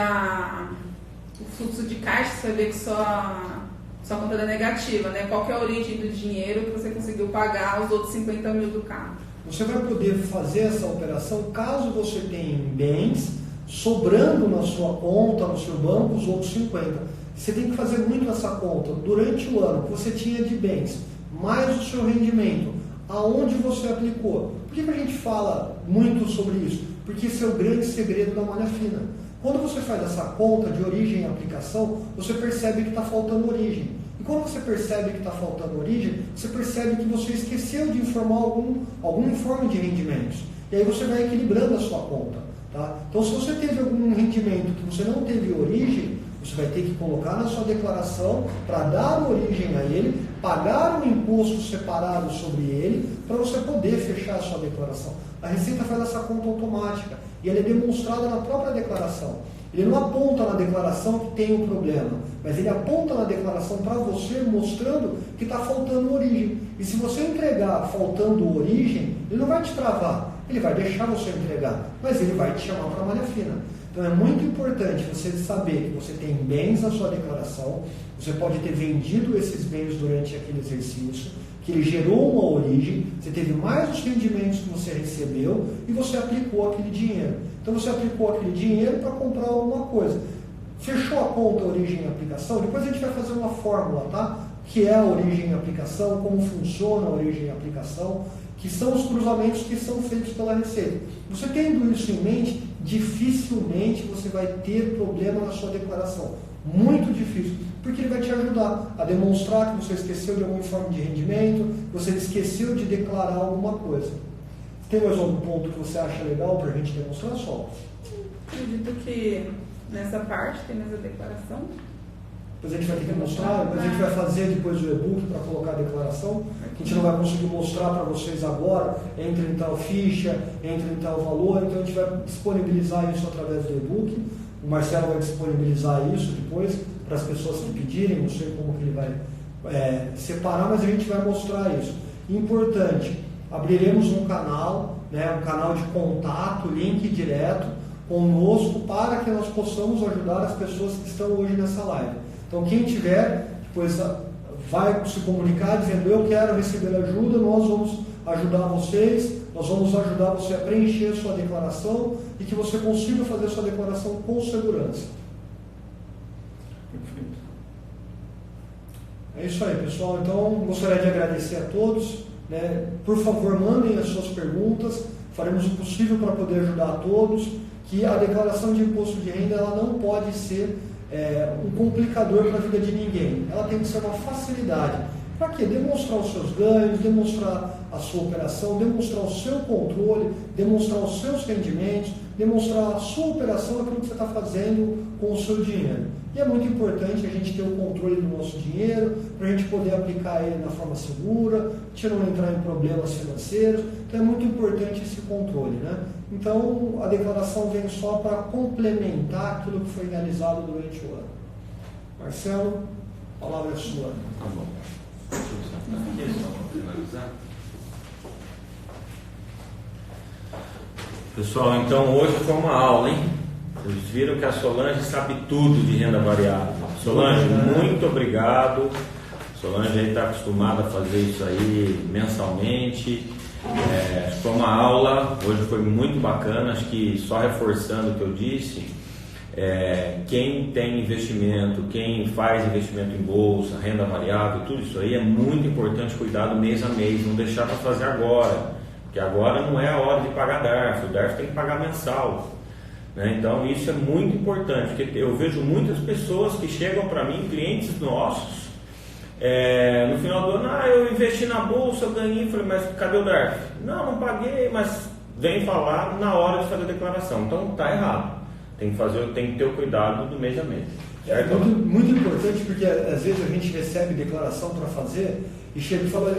S3: o fluxo de caixa, você vai ver que sua conta é negativa, né? Qual que é a origem do dinheiro que você conseguiu pagar os outros 50 mil do carro?
S2: Você vai poder fazer essa operação caso você tenha bens sobrando na sua conta, no seu banco, os outros 50. Você tem que fazer muito essa conta durante o ano que você tinha de bens, mais o seu rendimento, aonde você aplicou. Por que a gente fala muito sobre isso? Porque esse é o grande segredo da malha fina. Quando você faz essa conta de origem e aplicação, você percebe que está faltando origem. E quando você percebe que está faltando origem, você percebe que você esqueceu de informar algum informe de rendimentos. E aí você vai equilibrando a sua conta. Tá? Então, se você teve algum rendimento que você não teve origem, você vai ter que colocar na sua declaração para dar origem a ele, pagar um imposto separado sobre ele, para você poder fechar a sua declaração. A Receita faz essa conta automática e ela é demonstrada na própria declaração. Ele não aponta na declaração que tem um problema, mas ele aponta na declaração para você, mostrando que está faltando origem. E se você entregar faltando origem, ele não vai te travar, ele vai deixar você entregar, mas ele vai te chamar para a malha fina. Então é muito importante você saber que você tem bens na sua declaração, você pode ter vendido esses bens durante aquele exercício, que ele gerou uma origem, você teve mais os rendimentos que você recebeu e você aplicou aquele dinheiro. Então você aplicou aquele dinheiro para comprar alguma coisa. Fechou a conta origem e aplicação, depois a gente vai fazer uma fórmula, tá? Que é a origem e aplicação, como funciona a origem e aplicação, que são os cruzamentos que são feitos pela Receita. Você tendo isso em mente, dificilmente você vai ter problema na sua declaração. Muito difícil, porque ele vai te ajudar a demonstrar que você esqueceu de algum informe de rendimento, que você esqueceu de declarar alguma coisa. Tem mais algum ponto que você acha legal para a gente demonstrar, Sol?
S3: Acredito que nessa parte tem mais a declaração.
S2: Depois a gente vai ter que mostrar, depois a gente vai fazer depois o e-book para colocar a declaração. A gente não vai conseguir mostrar para vocês agora, entre em tal ficha, entre em tal valor, então a gente vai disponibilizar isso através do e-book. O Marcelo vai disponibilizar isso depois para as pessoas que pedirem, não sei como que ele vai separar, mas a gente vai mostrar isso. Importante, abriremos um canal, né, um canal de contato, link direto conosco para que nós possamos ajudar as pessoas que estão hoje nessa live. Então quem tiver, depois vai se comunicar dizendo eu quero receber ajuda, nós vamos ajudar vocês, nós vamos ajudar você a preencher a sua declaração e que você consiga fazer a sua declaração com segurança. Perfeito. É isso aí, pessoal. Então, gostaria de agradecer a todos. Né? Por favor, mandem as suas perguntas. Faremos o possível para poder ajudar a todos. Que a declaração de imposto de renda ela não pode ser um complicador para a vida de ninguém. Ela tem que ser uma facilidade. Para quê? Demonstrar os seus ganhos, demonstrar a sua operação, demonstrar o seu controle, demonstrar os seus rendimentos, demonstrar a sua operação, aquilo que você está fazendo com o seu dinheiro. E é muito importante a gente ter o controle do nosso dinheiro, para a gente poder aplicar ele na forma segura, a gente não entrar em problemas financeiros. Então é muito importante esse controle, né? Então a declaração vem só para complementar aquilo que foi realizado durante o ano. Marcelo, a palavra é sua.
S1: Tá bom. Deixa eu sentar aqui só para finalizar. Pessoal, então hoje foi uma aula, hein? Vocês viram que a Solange sabe tudo de renda variável. Solange, muito obrigado. Solange aí está acostumada a fazer isso aí mensalmente. Foi uma aula, hoje foi muito bacana. Acho que só reforçando o que eu disse, quem tem investimento, quem faz investimento em bolsa, renda variável, tudo isso aí é muito importante cuidar do mês a mês, não deixar para fazer agora, porque agora não é a hora de pagar DARF, o DARF tem que pagar mensal, né? Então isso é muito importante, porque eu vejo muitas pessoas que chegam para mim, clientes nossos, no final do ano, eu investi na bolsa, eu ganhei, falei, mas cadê o DARF? Não paguei, mas vem falar na hora de fazer a declaração, então está errado. Tem que ter o cuidado do mês a mês.
S2: É muito importante, porque às vezes a gente recebe declaração para fazer e chega e fala,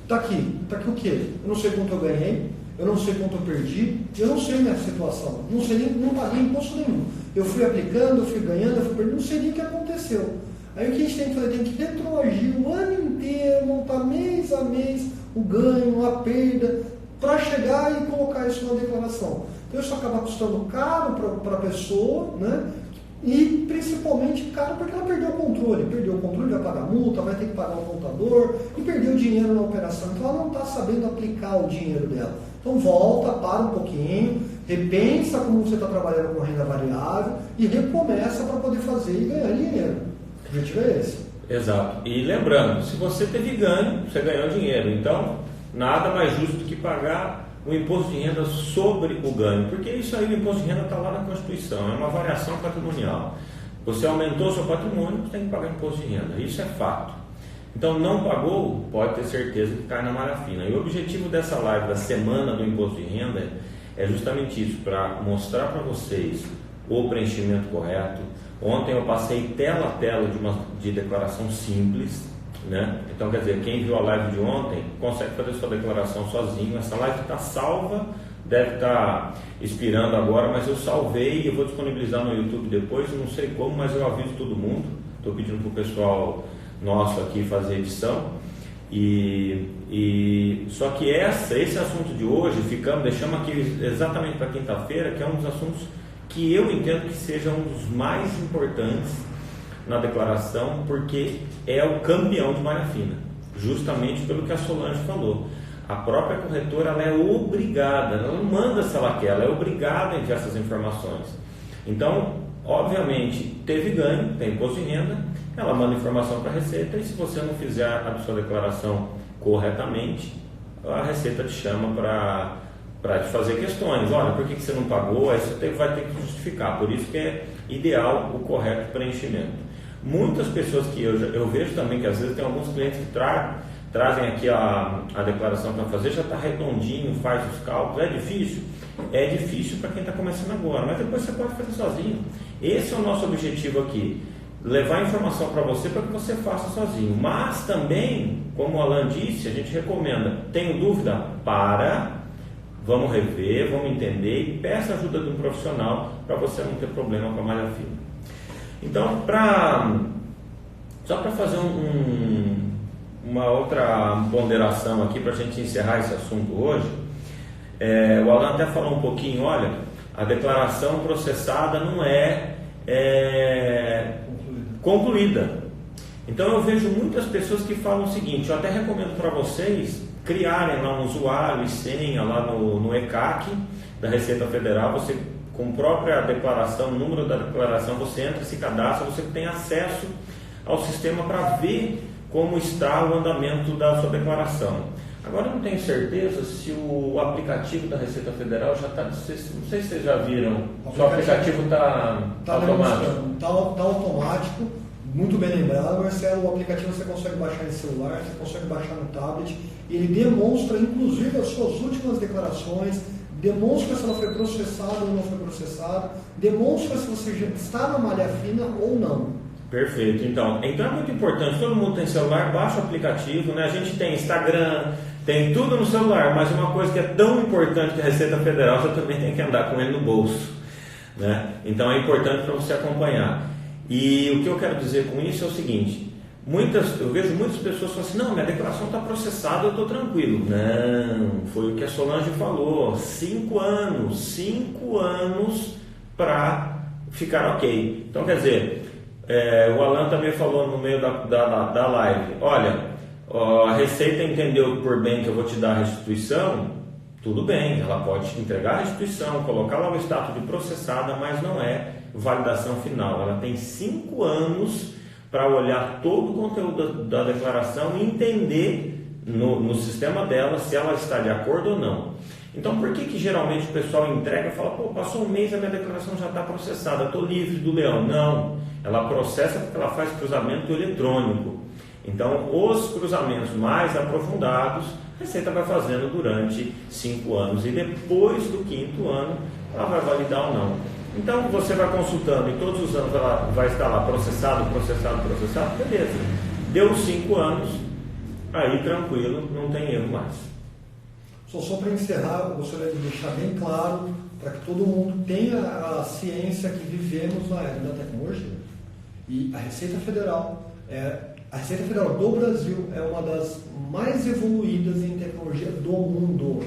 S2: tá aqui o quê? Eu não sei quanto eu ganhei, eu não sei quanto eu perdi, eu não sei minha situação, não sei nem, não paguei imposto nenhum. Eu fui aplicando, eu fui ganhando, eu fui perdendo, não sei nem o que aconteceu. Aí o que a gente tem que fazer? Tem que retroagir o ano inteiro, montar mês a mês o ganho, a perda, para chegar e colocar isso na declaração. Então Então isso acaba custando caro para a pessoa, né? E principalmente caro porque ela perdeu o controle, vai pagar multa, vai ter que pagar o contador e perdeu dinheiro na operação, então ela não está sabendo aplicar o dinheiro dela. Então volta, para um pouquinho, repensa como você está trabalhando com renda variável e recomeça para poder fazer e ganhar dinheiro. O objetivo é esse.
S1: Exato. E lembrando, se você teve ganho, você ganhou dinheiro. Então, nada mais justo do que pagar o imposto de renda sobre o ganho, porque isso aí, o imposto de renda está lá na Constituição, é uma variação patrimonial. Você aumentou seu patrimônio, você tem que pagar imposto de renda, isso é fato. Então, não pagou, pode ter certeza que cai na malha fina. E o objetivo dessa live da semana do imposto de renda é justamente isso, para mostrar para vocês o preenchimento correto. Ontem eu passei tela a tela de declaração simples, né? Então, quer dizer, quem viu a live de ontem consegue fazer sua declaração sozinho. Essa live está salva, deve estar expirando agora, mas eu salvei e eu vou disponibilizar no YouTube depois. Eu não sei como, mas eu aviso todo mundo. Estou pedindo para o pessoal nosso aqui fazer edição. Só que esse assunto de hoje deixamos aqui exatamente para quinta-feira, que é um dos assuntos que eu entendo que seja um dos mais importantes na declaração, porque é o campeão de malha fina, justamente pelo que a Solange falou. A própria corretora ela é obrigada, ela não manda se ela quer, ela é obrigada a enviar essas informações. Então, obviamente, teve ganho, tem imposto de renda, ela manda informação para a Receita, e se você não fizer a sua declaração corretamente, a Receita te chama para te fazer questões. Olha, por que você não pagou? Aí você vai ter que justificar. Por isso que é ideal o correto preenchimento. Muitas pessoas que eu vejo também que às vezes tem alguns clientes que trazem aqui a declaração para fazer, já está redondinho, faz os cálculos. É difícil? É difícil para quem está começando agora, mas depois você pode fazer sozinho. Esse é o nosso objetivo aqui, levar informação para você para que você faça sozinho. Mas também, como o Alan disse, a gente recomenda, tenho dúvida? Vamos rever, vamos entender e peça a ajuda de um profissional para você não ter problema com a malha fina. Então, só para fazer uma outra ponderação aqui para a gente encerrar esse assunto hoje, o Alan até falou um pouquinho, olha, a declaração processada não é concluída. Então eu vejo muitas pessoas que falam o seguinte, eu até recomendo para vocês criarem lá um usuário e senha lá no ECAC da Receita Federal, você com a própria declaração, o número da declaração, você entra e se cadastra, você tem acesso ao sistema para ver como está o andamento da sua declaração. Agora eu não tenho certeza se o aplicativo da Receita Federal já está, não sei se vocês já viram, o aplicativo está automático.
S2: Está automático, muito bem lembrado, Marcelo, o aplicativo você consegue baixar em celular, você consegue baixar no tablet, e ele demonstra inclusive as suas últimas declarações, demonstra se ela foi processada ou não foi processada, demonstra se você já está na malha fina ou não.
S1: Perfeito, então é muito importante, todo mundo tem celular, baixa o aplicativo, né? A gente tem Instagram, tem tudo no celular, mas uma coisa que é tão importante que a Receita Federal, você também tem que andar com ele no bolso, né? Então é importante para você acompanhar. E o que eu quero dizer com isso é o seguinte, eu vejo muitas pessoas falando assim, não, minha declaração está processada, eu estou tranquilo. Não, foi o que a Solange falou, 5 anos para ficar ok. Então quer dizer, o Alan também falou no meio da live, olha, a Receita entendeu por bem que eu vou te dar a restituição, tudo bem, ela pode te entregar a restituição, colocar lá o status de processada, mas não é validação final. Ela tem 5 anos para olhar todo o conteúdo da declaração e entender no sistema dela se ela está de acordo ou não. Então, por que geralmente o pessoal entrega e fala, pô, passou um mês e a minha declaração já está processada, estou livre do leão? Não, ela processa porque ela faz cruzamento eletrônico. Então, os cruzamentos mais aprofundados, a Receita vai fazendo durante 5 anos e depois do 5º ano, ela vai validar ou não. Então, você vai consultando e todos os anos ela vai estar lá processado, beleza. Deu 5 anos, aí tranquilo, não tem erro mais.
S2: Só para encerrar, eu gostaria de deixar bem claro, para que todo mundo tenha a ciência que vivemos na era da tecnologia. E a Receita Federal do Brasil é uma das mais evoluídas em tecnologia do mundo.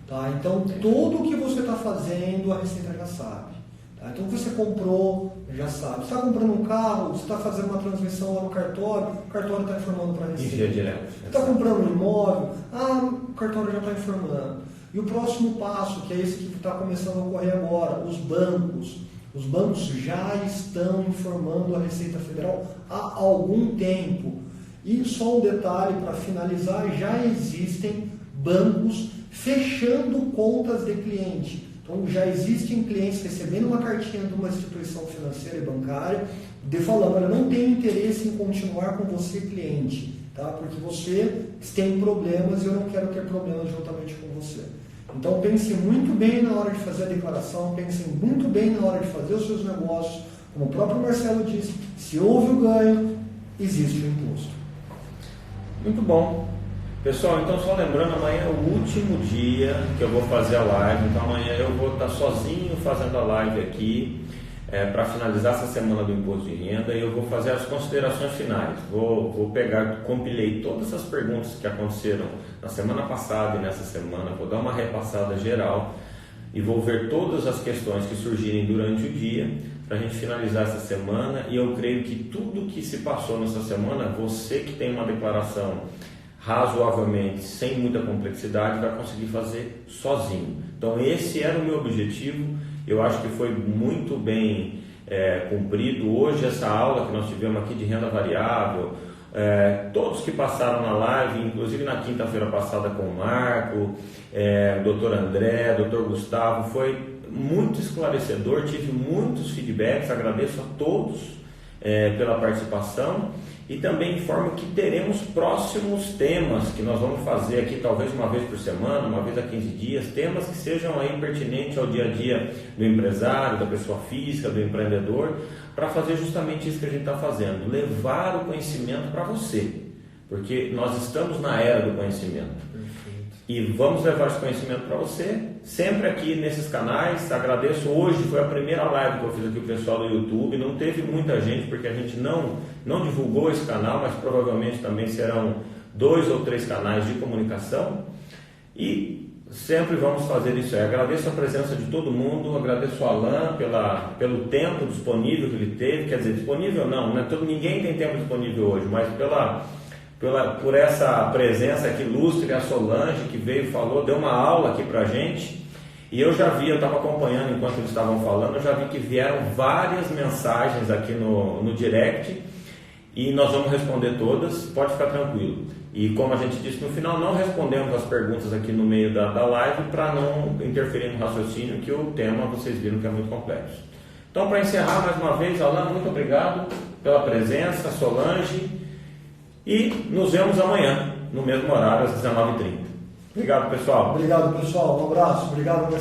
S2: Tá? Então, tudo o que você está fazendo, a Receita já sabe. Tá? Então, o que você comprou, já sabe. Você está comprando um carro, você está fazendo uma transmissão lá no cartório, o cartório está informando para a Receita.
S1: Envia direto.
S2: Você está comprando um imóvel, o cartório já está informando. E o próximo passo, que é esse que está começando a ocorrer agora, os bancos. Os bancos já estão informando a Receita Federal há algum tempo. E só um detalhe para finalizar, já existem bancos fechando contas de cliente. Então já existem clientes recebendo uma cartinha de uma instituição financeira e bancária, falando, olha, não tenho interesse em continuar com você, cliente, tá? Porque você tem problemas e eu não quero ter problemas juntamente com você. Então pense muito bem na hora de fazer a declaração, pense muito bem na hora de fazer os seus negócios. Como o próprio Marcelo disse, se houve o ganho, existe o imposto.
S1: Muito bom. Pessoal, então só lembrando, amanhã é o último dia que eu vou fazer a live, então amanhã eu vou estar sozinho fazendo a live aqui para finalizar essa semana do Imposto de Renda e eu vou fazer as considerações finais. Vou compilei todas as perguntas que aconteceram na semana passada e nessa semana, vou dar uma repassada geral e vou ver todas as questões que surgirem durante o dia para a gente finalizar essa semana e eu creio que tudo que se passou nessa semana, você que tem uma declaração razoavelmente, sem muita complexidade, vai conseguir fazer sozinho. Então esse era o meu objetivo, eu acho que foi muito bem cumprido. Hoje essa aula que nós tivemos aqui de renda variável, todos que passaram na live, inclusive na quinta-feira passada com o Marco, Dr. André, Dr. Gustavo, foi muito esclarecedor, tive muitos feedbacks, agradeço a todos pela participação. E também informo que teremos próximos temas que nós vamos fazer aqui, talvez uma vez por semana, uma vez a 15 dias, temas que sejam aí pertinentes ao dia a dia do empresário, da pessoa física, do empreendedor, para fazer justamente isso que a gente está fazendo, levar o conhecimento para você, porque nós estamos na era do conhecimento. E vamos levar esse conhecimento para você, sempre aqui nesses canais. Agradeço, hoje foi a primeira live que eu fiz aqui com o pessoal do YouTube, não teve muita gente porque a gente não divulgou esse canal, mas provavelmente também serão 2 ou 3 canais de comunicação e sempre vamos fazer isso aí. Agradeço a presença de todo mundo, agradeço ao Alan pelo tempo disponível que ele teve, quer dizer, disponível não, né? Ninguém tem tempo disponível hoje, mas por essa presença aqui ilustre, a Solange que veio, falou, deu uma aula aqui pra gente e eu estava acompanhando enquanto eles estavam falando, eu já vi que vieram várias mensagens aqui no direct e nós vamos responder todas, pode ficar tranquilo. E como a gente disse no final, não respondemos as perguntas aqui no meio da live para não interferir no raciocínio, que o tema vocês viram que é muito complexo. Então, para encerrar mais uma vez, Alan, muito obrigado pela presença, Solange. E nos vemos amanhã, no mesmo horário, às 19h30. Obrigado, pessoal.
S2: Obrigado, pessoal. Um abraço. Obrigado, Marcelo.